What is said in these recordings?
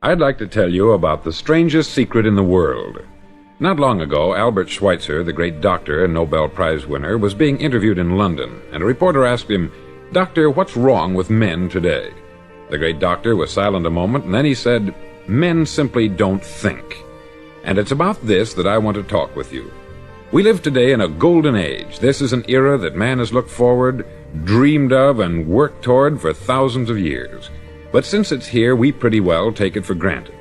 I'd like to tell you about the strangest secret in the world. Not long ago, Albert Schweitzer, the great doctor and Nobel Prize winner, was being interviewed in London, and a reporter asked him, "Doctor, what's wrong with men today?" The great doctor was silent a moment, and then he said, "Men simply don't think." And it's about this that I want to talk with you. We live today in a golden age. This is an era that man has looked forward, dreamed of, and worked toward for thousands of years. But since it's here, we pretty well take it for granted.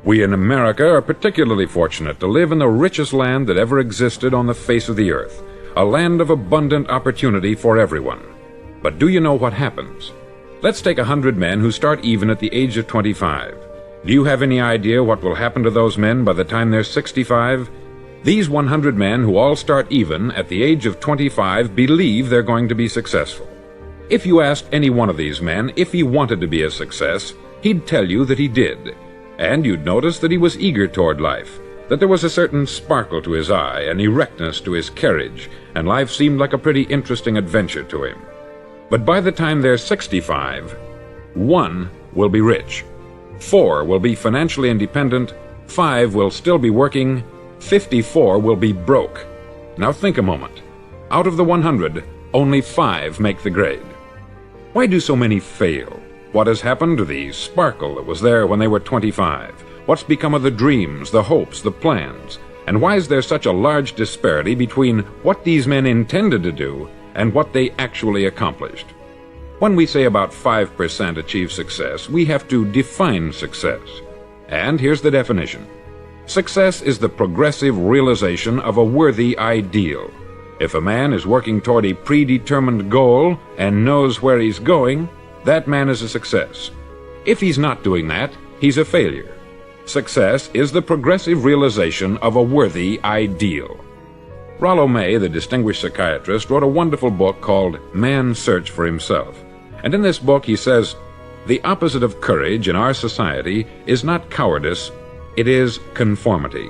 We in America are particularly fortunate to live in the richest land that ever existed on the face of the earth, a land of abundant opportunity for everyone. But do you know what happens? Let's take 100 men who start even at the age of 25. Do you have any idea what will happen to those men by the time they're 65? These 100 men who all start even at the age of 25 believe they're going to be successful. If you asked any one of these men if he wanted to be a success, he'd tell you that he did. And you'd notice that he was eager toward life, that there was a certain sparkle to his eye, an erectness to his carriage, and life seemed like a pretty interesting adventure to him. But by the time they're 65, 1 will be rich, 4 will be financially independent, 5 will still be working, 54 will be broke. Now think a moment. Out of the 100, only 5 make the grade. Why do so many fail? What has happened to the sparkle that was there when they were 25? What's become of the dreams, the hopes, the plans? And why is there such a large disparity between what these men intended to do and what they actually accomplished? When we say about 5% achieve success, we have to define success. And here's the definition. Success is the progressive realization of a worthy ideal. If a man is working toward a predetermined goal and knows where he's going, that man is a success. If he's not doing that, he's a failure. Success is the progressive realization of a worthy ideal. Rollo May, the distinguished psychiatrist, wrote a wonderful book called Man's Search for Himself. And in this book he says, "The opposite of courage in our society is not cowardice, it is conformity."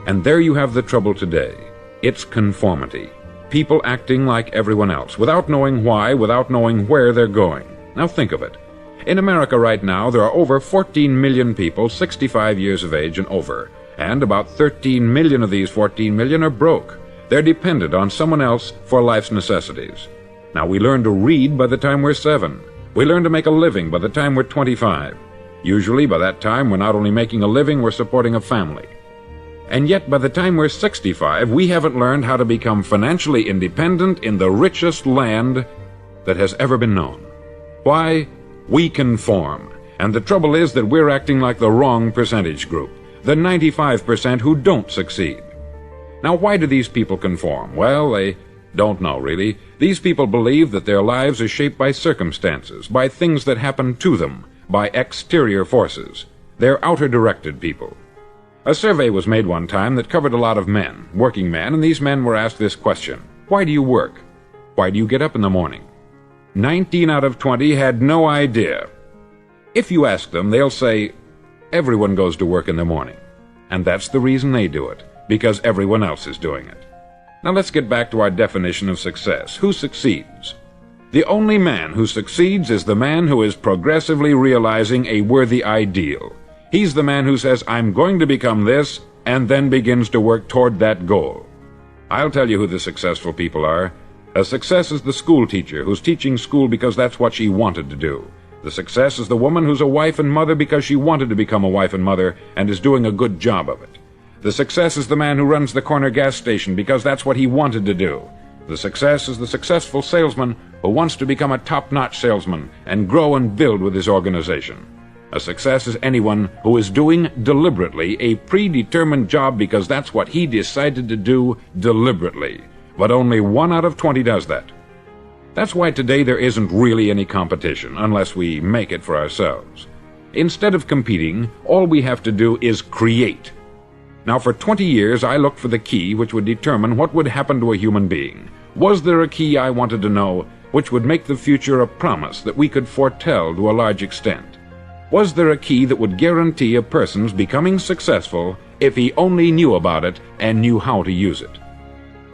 And there you have the trouble today. It's conformity. People acting like everyone else, without knowing why, without knowing where they're going. Now think of it. In America right now, there are over 14 million people 65 years of age and over, and about 13 million of these 14 million are broke. They're dependent on someone else for life's necessities. Now we learn to read by the time we're 7. We learn to make a living by the time we're 25. Usually by that time we're not only making a living, we're supporting a family. And yet by the time we're 65, we haven't learned how to become financially independent in the richest land that has ever been known. Why? We conform. And the trouble is that we're acting like the wrong percentage group, the 95% who don't succeed. Now why do these people conform? Well, they don't know really. These people believe that their lives are shaped by circumstances, by things that happen to them, by exterior forces. They're outer-directed people. A survey was made one time that covered a lot of men, working men, and these men were asked this question: why do you work? Why do you get up in the morning? 19 out of 20 had no idea. If you ask them, they'll say, everyone goes to work in the morning. And that's the reason they do it, because everyone else is doing it. Now let's get back to our definition of success. Who succeeds? The only man who succeeds is the man who is progressively realizing a worthy ideal. He's the man who says, I'm going to become this, and then begins to work toward that goal. I'll tell you who the successful people are. A success is the school teacher who's teaching school because that's what she wanted to do. The success is the woman who's a wife and mother because she wanted to become a wife and mother and is doing a good job of it. The success is the man who runs the corner gas station because that's what he wanted to do. The success is the successful salesman who wants to become a top-notch salesman and grow and build with his organization. A success is anyone who is doing deliberately a predetermined job because that's what he decided to do deliberately. But only 1 out of 20 does that. That's why today there isn't really any competition, unless we make it for ourselves. Instead of competing, all we have to do is create. Now for 20 years I looked for the key which would determine what would happen to a human being. Was there a key I wanted to know which would make the future a promise that we could foretell to a large extent? Was there a key that would guarantee a person's becoming successful if he only knew about it and knew how to use it?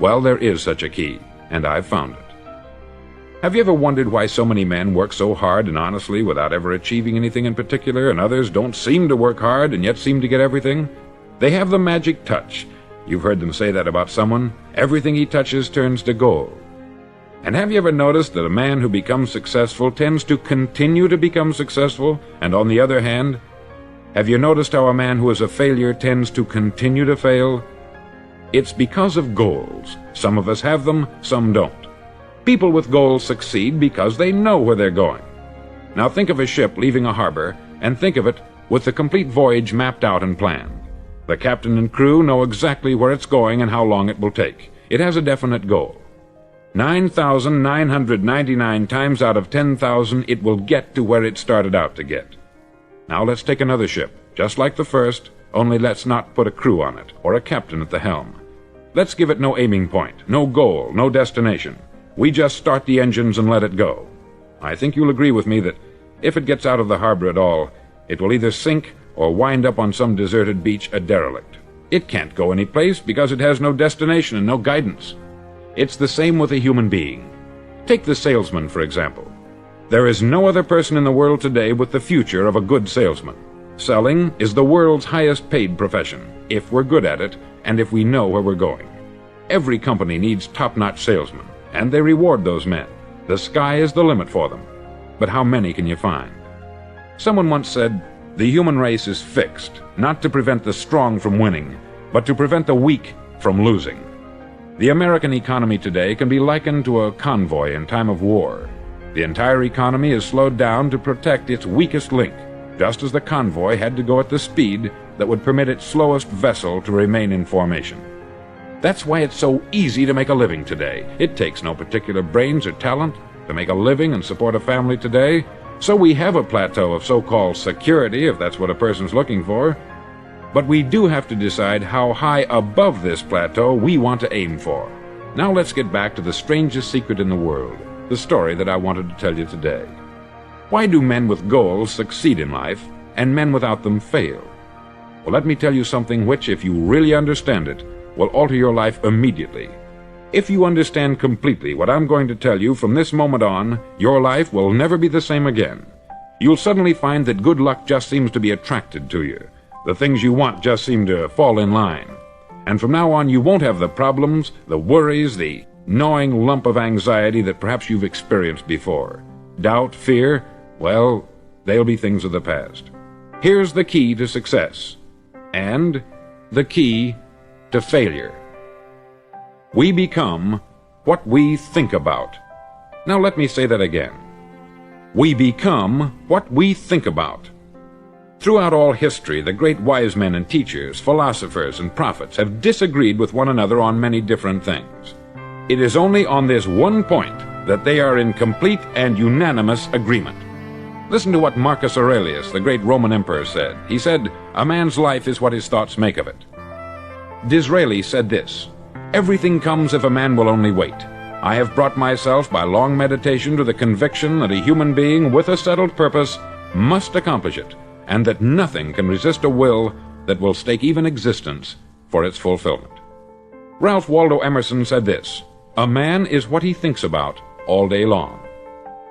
Well, there is such a key, and I've found it. Have you ever wondered why so many men work so hard and honestly without ever achieving anything in particular, and others don't seem to work hard and yet seem to get everything? They have the magic touch. You've heard them say that about someone. Everything he touches turns to gold. And have you ever noticed that a man who becomes successful tends to continue to become successful, and on the other hand, have you noticed how a man who is a failure tends to continue to fail? It's because of goals. Some of us have them, some don't. People with goals succeed because they know where they're going. Now think of a ship leaving a harbor, and think of it with the complete voyage mapped out and planned. The captain and crew know exactly where it's going and how long it will take. It has a definite goal. 9,999 times out of 10,000 it will get to where it started out to get. Now let's take another ship, just like the first, only let's not put a crew on it, or a captain at the helm. Let's give it no aiming point, no goal, no destination. We just start the engines and let it go. I think you'll agree with me that if it gets out of the harbor at all, it will either sink or wind up on some deserted beach a derelict. It can't go any place because it has no destination and no guidance. It's the same with a human being. Take the salesman, for example. There is no other person in the world today with the future of a good salesman. Selling is the world's highest paid profession, if we're good at it and if we know where we're going. Every company needs top-notch salesmen, and they reward those men. The sky is the limit for them. But how many can you find? Someone once said, the human race is fixed, not to prevent the strong from winning, but to prevent the weak from losing. The American economy today can be likened to a convoy in time of war. The entire economy is slowed down to protect its weakest link, just as the convoy had to go at the speed that would permit its slowest vessel to remain in formation. That's why it's so easy to make a living today. It takes no particular brains or talent to make a living and support a family today, so we have a plateau of so-called security, if that's what a person's looking for. But we do have to decide how high above this plateau we want to aim for. Now let's get back to the strangest secret in the world, the story that I wanted to tell you today. Why do men with goals succeed in life, and men without them fail? Well, let me tell you something which, if you really understand it, will alter your life immediately. If you understand completely what I'm going to tell you from this moment on, your life will never be the same again. You'll suddenly find that good luck just seems to be attracted to you. The things you want just seem to fall in line. And from now on, you won't have the problems, the worries, the gnawing lump of anxiety that perhaps you've experienced before. Doubt, fear, well, they'll be things of the past. Here's the key to success, and the key to failure. We become what we think about. Now let me say that again. We become what we think about. Throughout all history, the great wise men and teachers, philosophers and prophets have disagreed with one another on many different things. It is only on this one point that they are in complete and unanimous agreement. Listen to what Marcus Aurelius, the great Roman emperor, said. He said, "A man's life is what his thoughts make of it." Disraeli said this, "Everything comes if a man will only wait. I have brought myself by long meditation to the conviction that a human being with a settled purpose must accomplish it, and that nothing can resist a will that will stake even existence for its fulfillment." Ralph Waldo Emerson said this, "A man is what he thinks about all day long."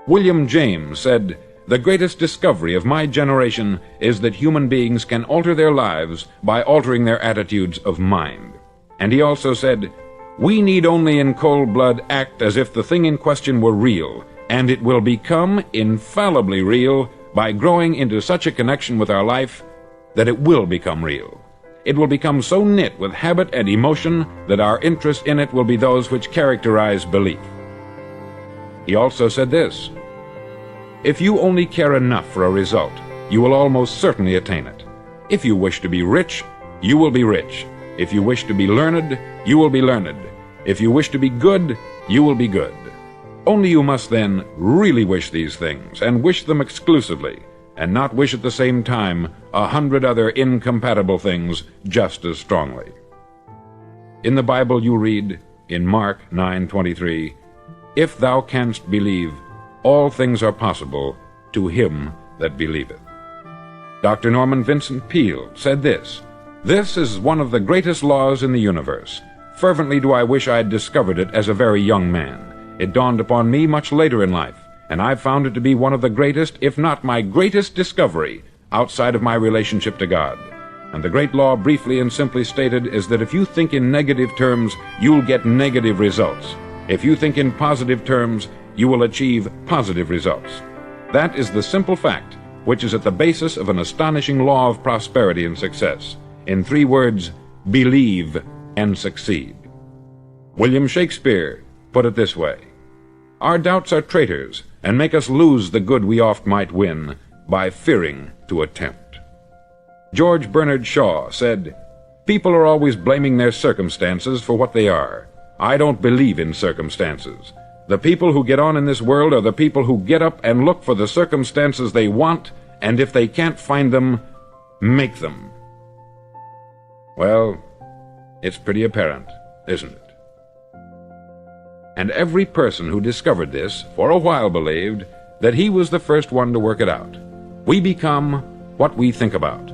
William James said, "The greatest discovery of my generation is that human beings can alter their lives by altering their attitudes of mind." And he also said, "We need only in cold blood act as if the thing in question were real, and it will become infallibly real by growing into such a connection with our life that it will become real. It will become so knit with habit and emotion that our interest in it will be those which characterize belief." He also said this, "If you only care enough for a result, you will almost certainly attain it. If you wish to be rich, you will be rich. If you wish to be learned, you will be learned. If you wish to be good, you will be good. Only you must then really wish these things, and wish them exclusively, and not wish at the same time 100 other incompatible things just as strongly." In the Bible you read, in Mark 9:23, "If thou canst believe, all things are possible to him that believeth." Dr. Norman Vincent Peale said this, "This is one of the greatest laws in the universe. Fervently do I wish I had discovered it as a very young man. It dawned upon me much later in life, and I've found it to be one of the greatest, if not my greatest discovery, outside of my relationship to God. And the great law, briefly and simply stated, is that if you think in negative terms, you'll get negative results. If you think in positive terms, you will achieve positive results. That is the simple fact which is at the basis of an astonishing law of prosperity and success. In 3 words, believe and succeed. William Shakespeare put it this way: "Our doubts are traitors, and make us lose the good we oft might win, by fearing to attempt." George Bernard Shaw said, "People are always blaming their circumstances for what they are. I don't believe in circumstances. The people who get on in this world are the people who get up and look for the circumstances they want, and if they can't find them, make them." Well, it's pretty apparent, isn't it? And every person who discovered this for a while believed that he was the first one to work it out. We become what we think about.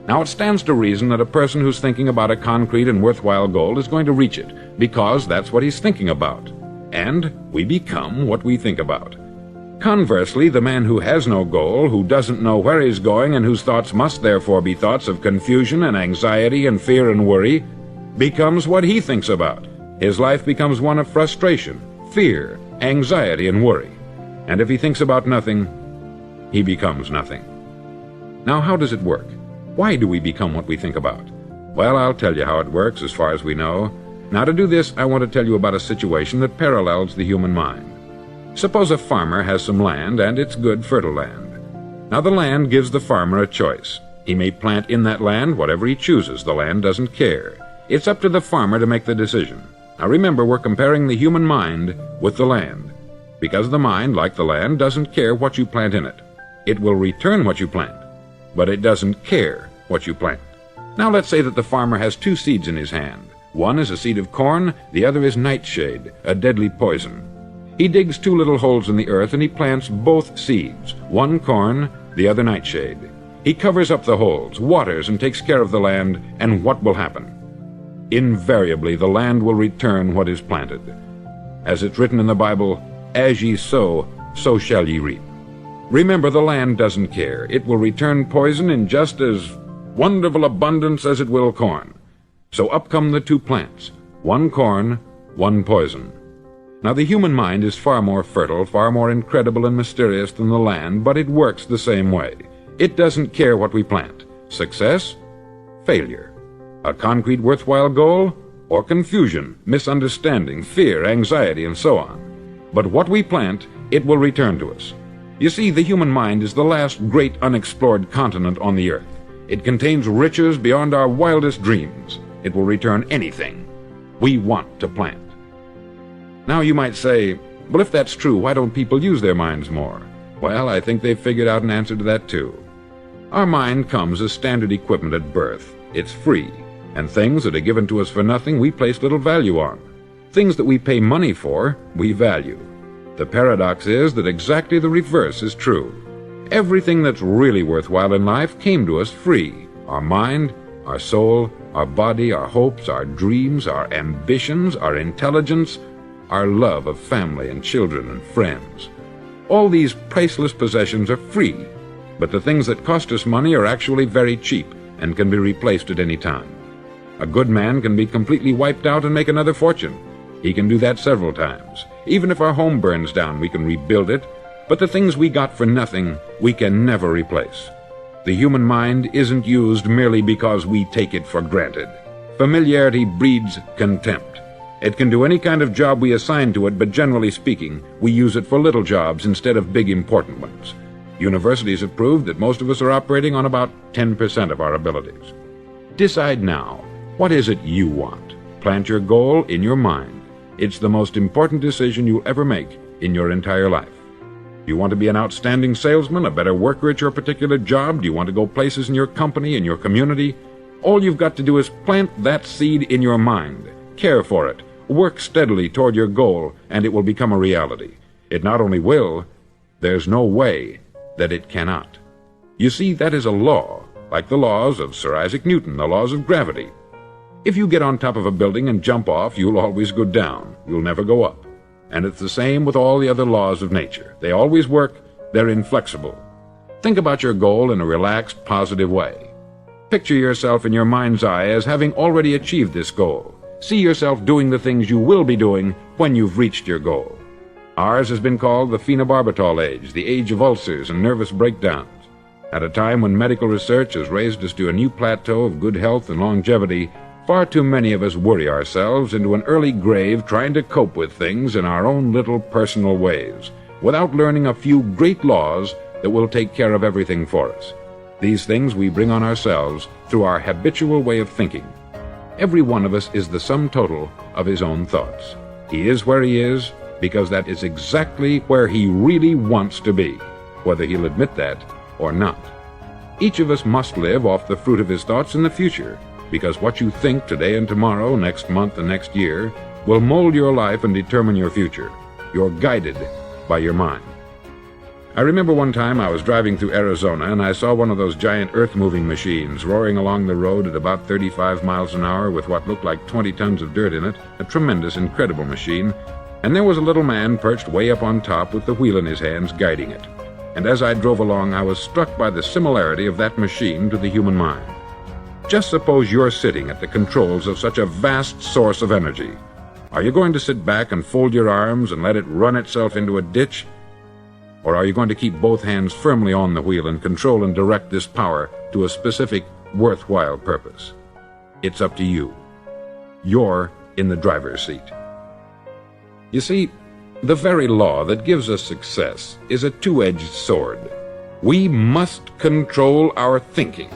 Now, it stands to reason that a person who's thinking about a concrete and worthwhile goal is going to reach it, because that's what he's thinking about. And we become what we think about. Conversely, the man who has no goal, who doesn't know where he's going, and whose thoughts must therefore be thoughts of confusion and anxiety and fear and worry, becomes what he thinks about. His life becomes one of frustration, fear, anxiety, and worry. And if he thinks about nothing, he becomes nothing. Now, how does it work? Why do we become what we think about? Well, I'll tell you how it works as far as we know. Now, to do this, I want to tell you about a situation that parallels the human mind. Suppose a farmer has some land, and it's good, fertile land. Now, the land gives the farmer a choice. He may plant in that land whatever he chooses. The land doesn't care. It's up to the farmer to make the decision. Now, remember, we're comparing the human mind with the land, because the mind, like the land, doesn't care what you plant in it. It will return what you plant, but it doesn't care what you plant. Now, let's say that the farmer has 2 seeds in his hand. One is a seed of corn, the other is nightshade, a deadly poison. He digs 2 little holes in the earth and he plants both seeds, one corn, the other nightshade. He covers up the holes, waters, and takes care of the land, and what will happen? Invariably, the land will return what is planted. As it's written in the Bible, "As ye sow, so shall ye reap." Remember, the land doesn't care. It will return poison in just as wonderful abundance as it will corn. So up come the 2 plants, one corn, one poison. Now, the human mind is far more fertile, far more incredible and mysterious than the land, but it works the same way. It doesn't care what we plant. Success, failure. A concrete, worthwhile goal, or confusion, misunderstanding, fear, anxiety, and so on. But what we plant, it will return to us. You see, the human mind is the last great unexplored continent on the earth. It contains riches beyond our wildest dreams. It will return anything we want to plant. Now, you might say, well, if that's true, why don't people use their minds more? Well, I think they've figured out an answer to that too. Our mind comes as standard equipment at birth. It's free, and things that are given to us for nothing we place little value on. Things that we pay money for, we value. The paradox is that exactly the reverse is true. Everything that's really worthwhile in life came to us free. Our mind, our soul, our body, our hopes, our dreams, our ambitions, our intelligence, our love of family and children and friends. All these priceless possessions are free, but the things that cost us money are actually very cheap and can be replaced at any time. A good man can be completely wiped out and make another fortune. He can do that several times. Even if our home burns down, we can rebuild it, but the things we got for nothing, we can never replace. The human mind isn't used merely because we take it for granted. Familiarity breeds contempt. It can do any kind of job we assign to it, but generally speaking, we use it for little jobs instead of big important ones. Universities have proved that most of us are operating on about 10% of our abilities. Decide now, what is it you want? Plant your goal in your mind. It's the most important decision you'll ever make in your entire life. Do you want to be an outstanding salesman, a better worker at your particular job? Do you want to go places in your company, in your community? All you've got to do is plant that seed in your mind. Care for it. Work steadily toward your goal, and it will become a reality. It not only will, there's no way that it cannot. You see, that is a law, like the laws of Sir Isaac Newton, the laws of gravity. If you get on top of a building and jump off, you'll always go down. You'll never go up. And it's the same with all the other laws of nature. They always work, they're inflexible. Think about your goal in a relaxed, positive way. Picture yourself in your mind's eye as having already achieved this goal. See yourself doing the things you will be doing when you've reached your goal. Ours has been called the phenobarbital age, the age of ulcers and nervous breakdowns. At a time when medical research has raised us to a new plateau of good health and longevity, far too many of us worry ourselves into an early grave trying to cope with things in our own little personal ways, without learning a few great laws that will take care of everything for us. These things we bring on ourselves through our habitual way of thinking. Every one of us is the sum total of his own thoughts. He is where he is because that is exactly where he really wants to be, whether he'll admit that or not. Each of us must live off the fruit of his thoughts in the future, because what you think today and tomorrow, next month and next year, will mold your life and determine your future. You're guided by your mind. I remember one time I was driving through Arizona and I saw one of those giant earth-moving machines roaring along the road at about 35 miles an hour with what looked like 20 tons of dirt in it, a tremendous, incredible machine, and there was a little man perched way up on top with the wheel in his hands guiding it. And as I drove along, I was struck by the similarity of that machine to the human mind. Just suppose you're sitting at the controls of such a vast source of energy. Are you going to sit back and fold your arms and let it run itself into a ditch? Or are you going to keep both hands firmly on the wheel and control and direct this power to a specific, worthwhile purpose? It's up to you. You're in the driver's seat. You see, the very law that gives us success is a two-edged sword. We must control our thinking.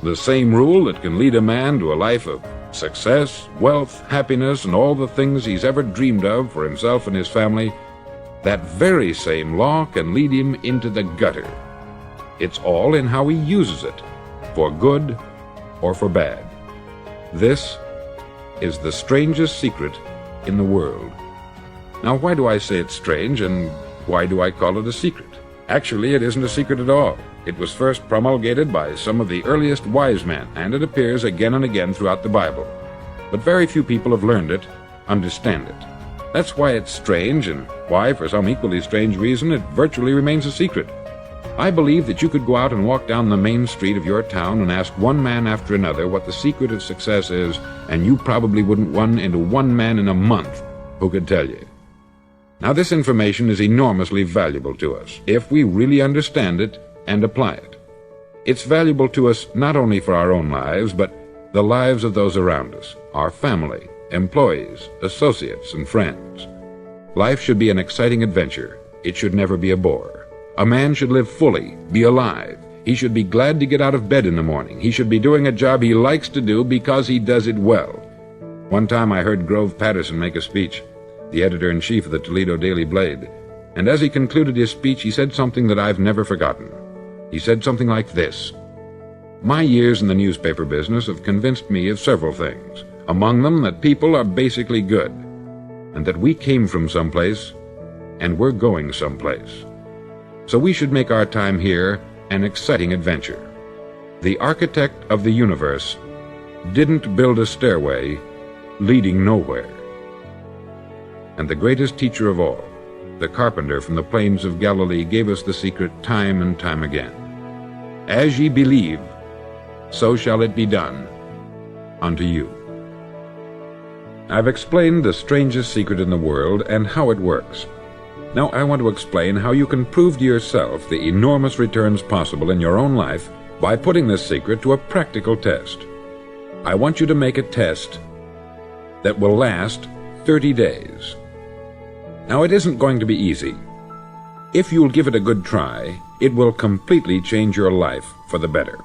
The same rule that can lead a man to a life of success, wealth, happiness, and all the things he's ever dreamed of for himself and his family, that very same law can lead him into the gutter. It's all in how he uses it, for good or for bad. This is the strangest secret in the world. Now, why do I say it's strange, and why do I call it a secret? Actually, it isn't a secret at all. It was first promulgated by some of the earliest wise men, and it appears again and again throughout the Bible. But very few people have learned it, understand it. That's why it's strange, and why, for some equally strange reason, it virtually remains a secret. I believe that you could go out and walk down the main street of your town and ask one man after another what the secret of success is, and you probably wouldn't run into one man in a month who could tell you. Now, this information is enormously valuable to us if we really understand it and apply it. It's valuable to us not only for our own lives, but the lives of those around us, our family, employees, associates, and friends. Life should be an exciting adventure. It should never be a bore. A man should live fully, be alive. He should be glad to get out of bed in the morning. He should be doing a job he likes to do because he does it well. One time I heard Grove Patterson make a speech, the editor-in-chief of the Toledo Daily Blade, and as he concluded his speech, he said something that I've never forgotten. He said something like this: "My years in the newspaper business have convinced me of several things, among them that people are basically good, and that we came from someplace, and we're going someplace. So we should make our time here an exciting adventure. The architect of the universe didn't build a stairway leading nowhere. And the greatest teacher of all, the carpenter from the plains of Galilee, gave us the secret time and time again. As ye believe, so shall it be done unto you." I've explained the strangest secret in the world and how it works. Now I want to explain how you can prove to yourself the enormous returns possible in your own life by putting this secret to a practical test. I want you to make a test that will last 30 days. Now, it isn't going to be easy. If you'll give it a good try, it will completely change your life for the better.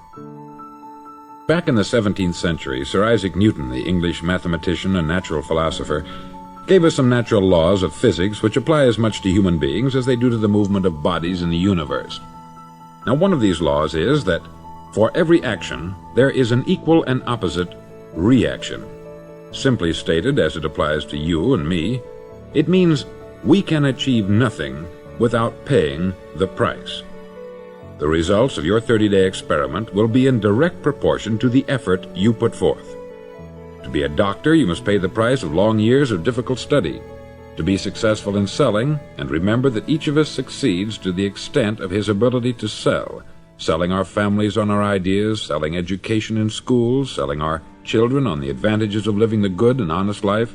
Back in the 17th century, Sir Isaac Newton, the English mathematician and natural philosopher, gave us some natural laws of physics which apply as much to human beings as they do to the movement of bodies in the universe. Now, one of these laws is that for every action, there is an equal and opposite reaction. Simply stated, as it applies to you and me, it means we can achieve nothing without paying the price. The results of your 30-day experiment will be in direct proportion to the effort you put forth. To be a doctor, you must pay the price of long years of difficult study. To be successful in selling, and remember that each of us succeeds to the extent of his ability to sell, selling our families on our ideas, selling education in schools, selling our children on the advantages of living the good and honest life,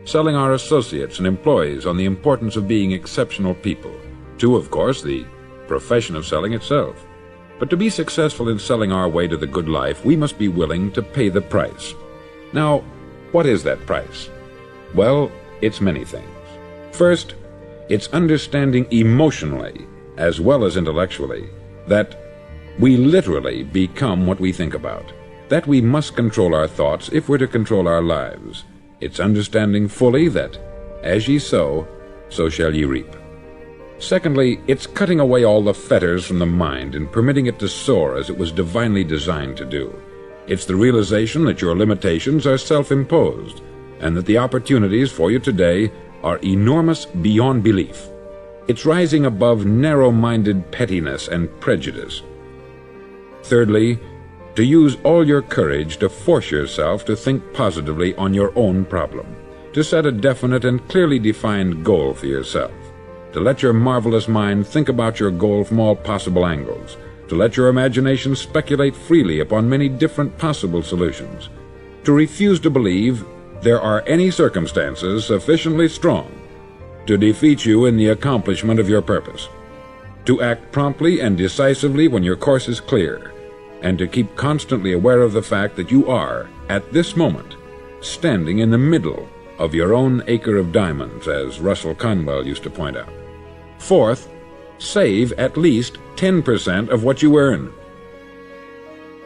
selling our associates and employees on the importance of being exceptional people, to, of course, the profession of selling itself. But to be successful in selling our way to the good life, we must be willing to pay the price. Now, what is that price? Well, it's many things. First, it's understanding emotionally, as well as intellectually, that we literally become what we think about, that we must control our thoughts if we're to control our lives. It's understanding fully that, as ye sow, so shall ye reap. Secondly, it's cutting away all the fetters from the mind and permitting it to soar as it was divinely designed to do. It's the realization that your limitations are self-imposed, and that the opportunities for you today are enormous beyond belief. It's rising above narrow-minded pettiness and prejudice. Thirdly, to use all your courage to force yourself to think positively on your own problem, to set a definite and clearly defined goal for yourself, to let your marvelous mind think about your goal from all possible angles, to let your imagination speculate freely upon many different possible solutions, to refuse to believe there are any circumstances sufficiently strong to defeat you in the accomplishment of your purpose, to act promptly and decisively when your course is clear, and to keep constantly aware of the fact that you are, at this moment, standing in the middle of your own acre of diamonds, as Russell Conwell used to point out. Fourth, save at least 10% of what you earn.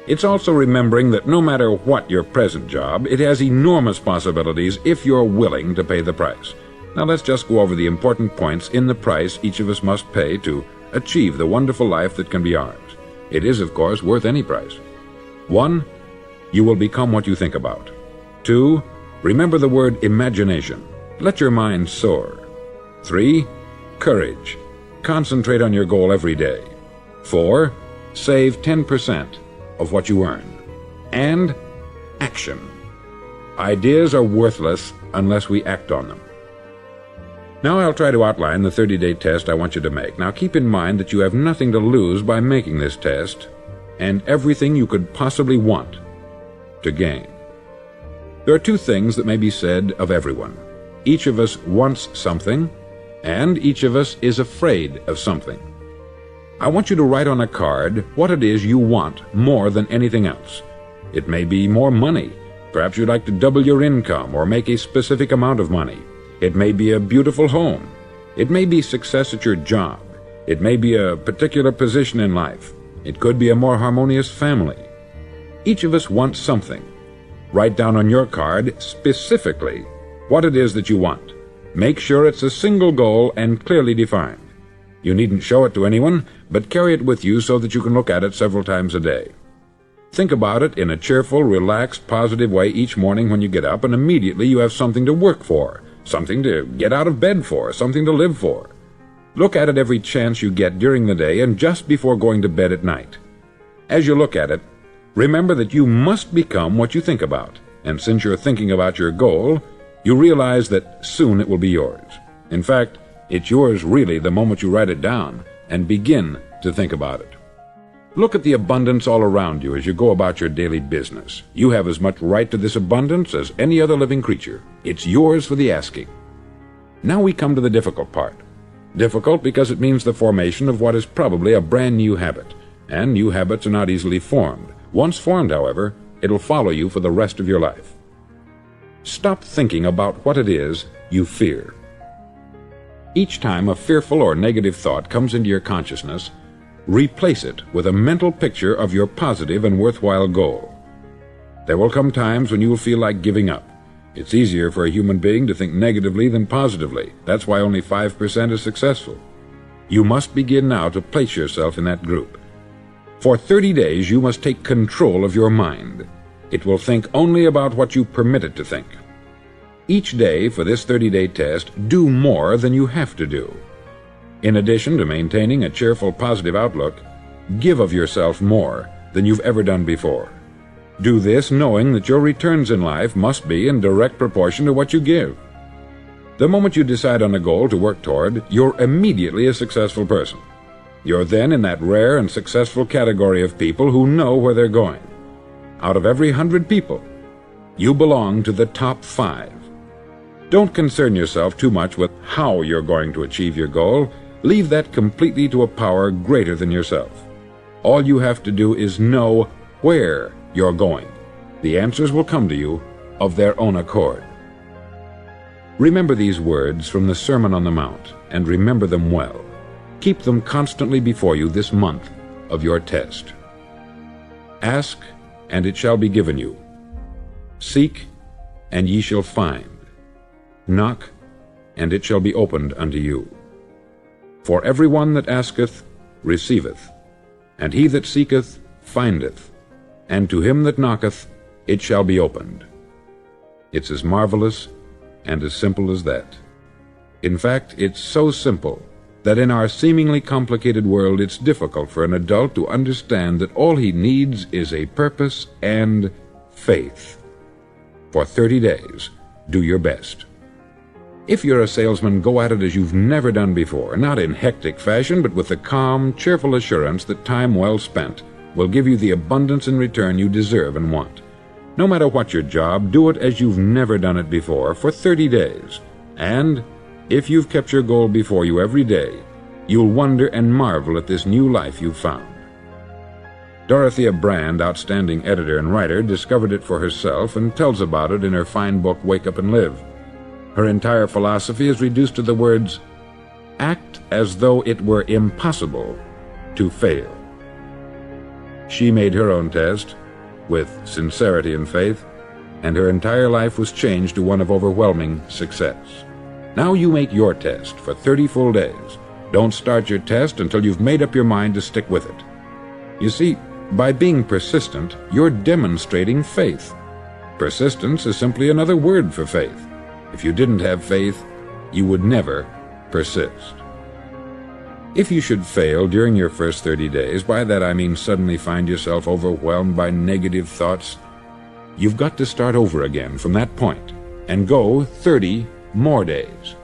It's also remembering that no matter what your present job, it has enormous possibilities if you're willing to pay the price. Now let's just go over the important points in the price each of us must pay to achieve the wonderful life that can be ours. It is, of course, worth any price. 1. You will become what you think about. 2. Remember the word imagination. Let your mind soar. 3. Courage. Concentrate on your goal every day. 4. Save 10% of what you earn. And action. Ideas are worthless unless we act on them. Now I'll try to outline the 30-day test I want you to make. Now keep in mind that you have nothing to lose by making this test, and everything you could possibly want to gain. There are two things that may be said of everyone. Each of us wants something, and each of us is afraid of something. I want you to write on a card what it is you want more than anything else. It may be more money. Perhaps you'd like to double your income or make a specific amount of money. It may be a beautiful home. It may be success at your job. It may be a particular position in life. It could be a more harmonious family. Each of us wants something. Write down on your card specifically what it is that you want. Make sure it's a single goal and clearly defined. You needn't show it to anyone, but carry it with you so that you can look at it several times a day. Think about it in a cheerful, relaxed, positive way each morning when you get up, and immediately you have something to work for, something to get out of bed for, something to live for. Look at it every chance you get during the day and just before going to bed at night. As you look at it, remember that you must become what you think about, and since you're thinking about your goal, you realize that soon it will be yours. In fact, it's yours really the moment you write it down and begin to think about it. Look at the abundance all around you as you go about your daily business. You have as much right to this abundance as any other living creature. It's yours for the asking. Now we come to the difficult part. Difficult because it means the formation of what is probably a brand new habit, and new habits are not easily formed. Once formed, however, it'll follow you for the rest of your life. Stop thinking about what it is you fear. Each time a fearful or negative thought comes into your consciousness, replace it with a mental picture of your positive and worthwhile goal. There will come times when you will feel like giving up. It's easier for a human being to think negatively than positively. That's why only 5% is successful. You must begin now to place yourself in that group. For 30 days, you must take control of your mind. It will think only about what you permit it to think. Each day for this 30-day test, do more than you have to do. In addition to maintaining a cheerful, positive outlook, give of yourself more than you've ever done before. Do this knowing that your returns in life must be in direct proportion to what you give. The moment you decide on a goal to work toward, you're immediately a successful person. You're then in that rare and successful category of people who know where they're going. Out of every 100 people, you belong to the top 5. Don't concern yourself too much with how you're going to achieve your goal. Leave that completely to a power greater than yourself. All you have to do is know where you're going. The answers will come to you of their own accord. Remember these words from the Sermon on the Mount, and remember them well. Keep them constantly before you this month of your test. Ask, and it shall be given you. Seek, and ye shall find. Knock, and it shall be opened unto you. For every one that asketh receiveth, and he that seeketh findeth, and to him that knocketh it shall be opened. It's as marvelous and as simple as that. In fact, it's so simple that in our seemingly complicated world it's difficult for an adult to understand that all he needs is a purpose and faith. For 30 days, do your best. If you're a salesman, go at it as you've never done before, not in hectic fashion, but with the calm, cheerful assurance that time well spent will give you the abundance in return you deserve and want. No matter what your job, do it as you've never done it before for 30 days. And if you've kept your goal before you every day, you'll wonder and marvel at this new life you've found. Dorothea Brand, outstanding editor and writer, discovered it for herself and tells about it in her fine book, Wake Up and Live. Her entire philosophy is reduced to the words, act as though it were impossible to fail. She made her own test with sincerity and faith, and her entire life was changed to one of overwhelming success. Now you make your test for 30 full days. Don't start your test until you've made up your mind to stick with it. You see, by being persistent, you're demonstrating faith. Persistence is simply another word for faith. If you didn't have faith, you would never persist. If you should fail during your first 30 days, by that I mean suddenly find yourself overwhelmed by negative thoughts, you've got to start over again from that point and go 30 more days.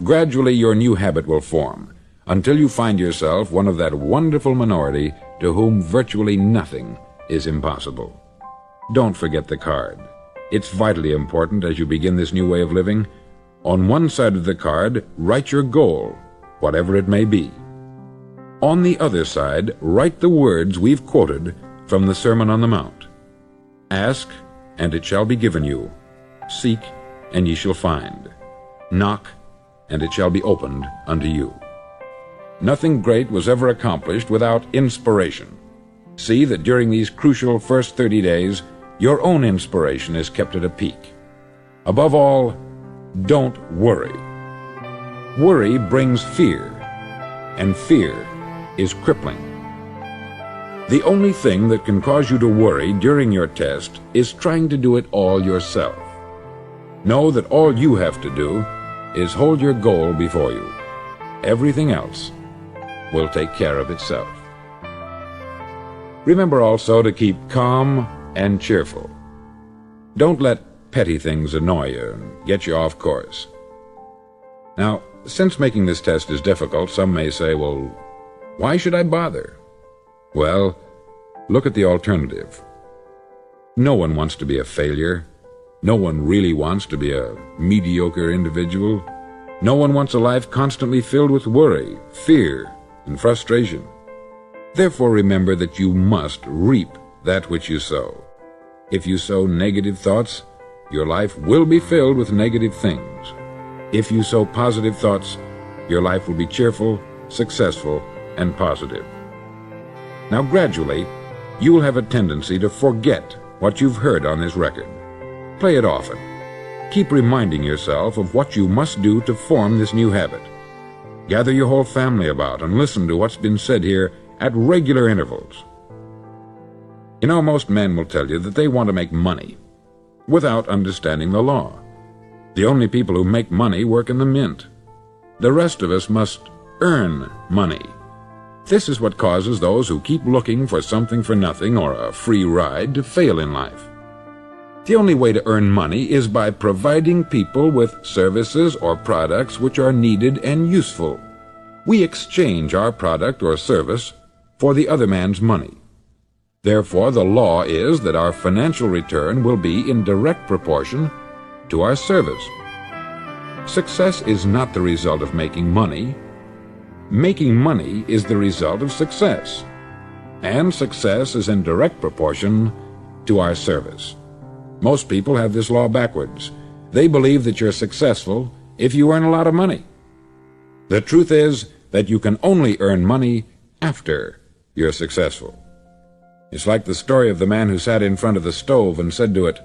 Gradually your new habit will form until you find yourself one of that wonderful minority to whom virtually nothing is impossible. Don't forget the card. It's vitally important as you begin this new way of living. On one side of the card, write your goal, whatever it may be. On the other side, write the words we've quoted from the Sermon on the Mount. Ask, and it shall be given you. Seek, and ye shall find. Knock, and it shall be opened unto you. Nothing great was ever accomplished without inspiration. See that during these crucial first 30 days, your own inspiration is kept at a peak. Above all, don't worry. Worry brings fear, and fear is crippling. The only thing that can cause you to worry during your test is trying to do it all yourself. Know that all you have to do is hold your goal before you. Everything else will take care of itself. Remember also to keep calm and cheerful. Don't let petty things annoy you and get you off course. Now, since making this test is difficult, some may say, well, why should I bother? Well, look at the alternative. No one wants to be a failure. No one really wants to be a mediocre individual. No one wants a life constantly filled with worry, fear, and frustration. Therefore, remember that you must reap that which you sow. If you sow negative thoughts, your life will be filled with negative things. If you sow positive thoughts, your life will be cheerful, successful, and positive. Now gradually, you will have a tendency to forget what you've heard on this record. Play it often. Keep reminding yourself of what you must do to form this new habit. Gather your whole family about and listen to what's been said here at regular intervals. You know, most men will tell you that they want to make money without understanding the law. The only people who make money work in the mint. The rest of us must earn money. This is what causes those who keep looking for something for nothing or a free ride to fail in life. The only way to earn money is by providing people with services or products which are needed and useful. We exchange our product or service for the other man's money. Therefore, the law is that our financial return will be in direct proportion to our service. Success is not the result of making money. Making money is the result of success. And success is in direct proportion to our service. Most people have this law backwards. They believe that you're successful if you earn a lot of money. The truth is that you can only earn money after you're successful. It's like the story of the man who sat in front of the stove and said to it,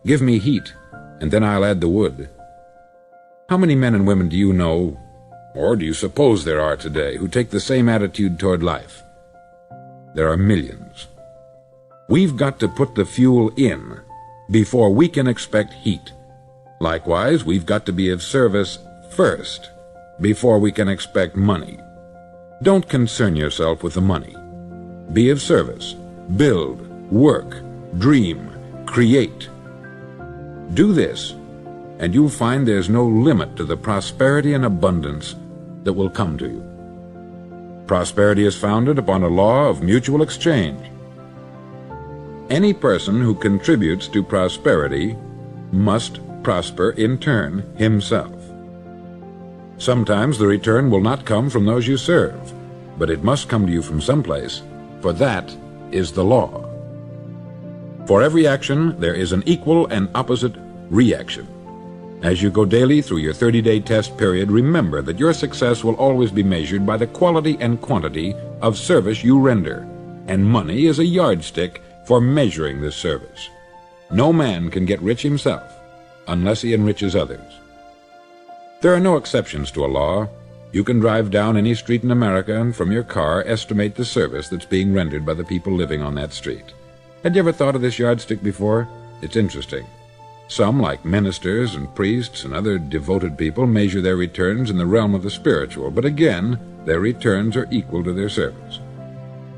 "Give me heat, and then I'll add the wood." How many men and women do you know, or do you suppose there are today, who take the same attitude toward life? There are millions. We've got to put the fuel in before we can expect heat. Likewise, we've got to be of service first before we can expect money. Don't concern yourself with the money. Be of service. Build, work, dream, create. Do this, and you'll find there's no limit to the prosperity and abundance that will come to you. Prosperity is founded upon a law of mutual exchange. Any person who contributes to prosperity must prosper in turn himself. Sometimes the return will not come from those you serve, but it must come to you from someplace, for that is the law. For every action, there is an equal and opposite reaction. As you go daily through your 30-day test period, remember that your success will always be measured by the quality and quantity of service you render, and money is a yardstick for measuring this service. No man can get rich himself unless he enriches others. There are no exceptions to a law. You can drive down any street in America and from your car estimate the service that's being rendered by the people living on that street. Had you ever thought of this yardstick before? It's interesting. Some, like ministers and priests and other devoted people, measure their returns in the realm of the spiritual, but again, their returns are equal to their service.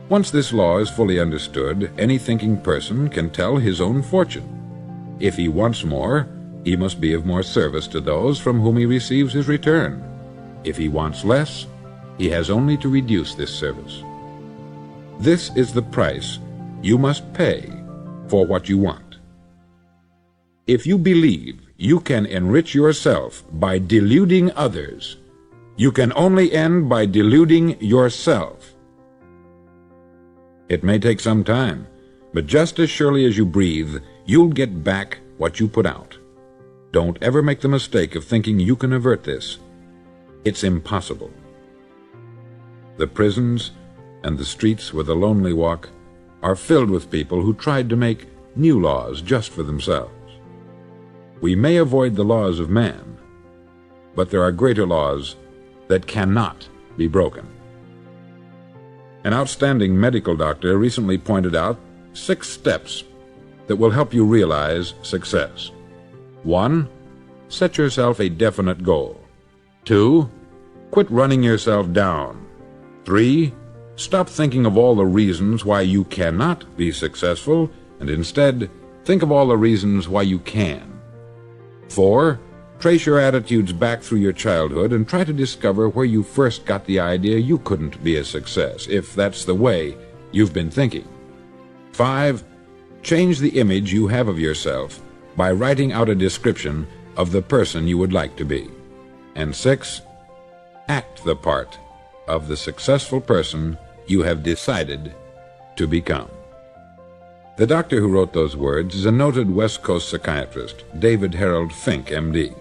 Once this law is fully understood, any thinking person can tell his own fortune. If he wants more, he must be of more service to those from whom he receives his return. If he wants less, he has only to reduce this service. This is the price you must pay for what you want. If you believe you can enrich yourself by deluding others, you can only end by deluding yourself. It may take some time, but just as surely as you breathe, you'll get back what you put out. Don't ever make the mistake of thinking you can avert this. It's impossible. The prisons and the streets where the lonely walk are filled with people who tried to make new laws just for themselves. We may avoid the laws of man, but there are greater laws that cannot be broken. An outstanding medical doctor recently pointed out 6 steps that will help you realize success. 1. Set yourself a definite goal. 2. Quit running yourself down. 3. Stop thinking of all the reasons why you cannot be successful, and instead think of all the reasons why you can. 4. Trace your attitudes back through your childhood and try to discover where you first got the idea you couldn't be a success, if that's the way you've been thinking. 5. Change the image you have of yourself by writing out a description of the person you would like to be. And 6. Act the part of the successful person you have decided to become. The doctor who wrote those words is a noted West Coast psychiatrist, David Harold Fink, M.D.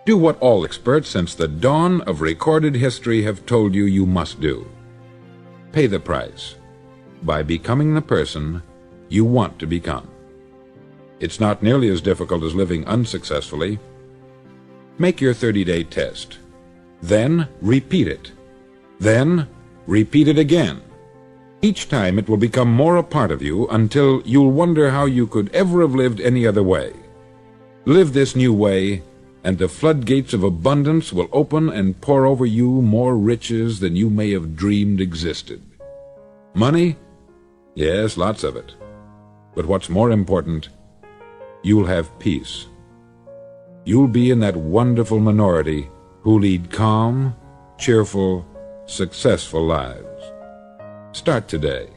Do what all experts since the dawn of recorded history have told you you must do. Pay the price by becoming the person you want to become. It's not nearly as difficult as living unsuccessfully. Make your 30-day test. Then repeat it. Then repeat it again. Each time it will become more a part of you until you'll wonder how you could ever have lived any other way. Live this new way, and the floodgates of abundance will open and pour over you more riches than you may have dreamed existed. Money? Yes, lots of it. But what's more important you'll have peace. You'll be in that wonderful minority who lead calm, cheerful, successful lives. Start today.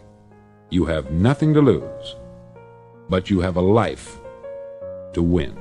You have nothing to lose, but you have a life to win.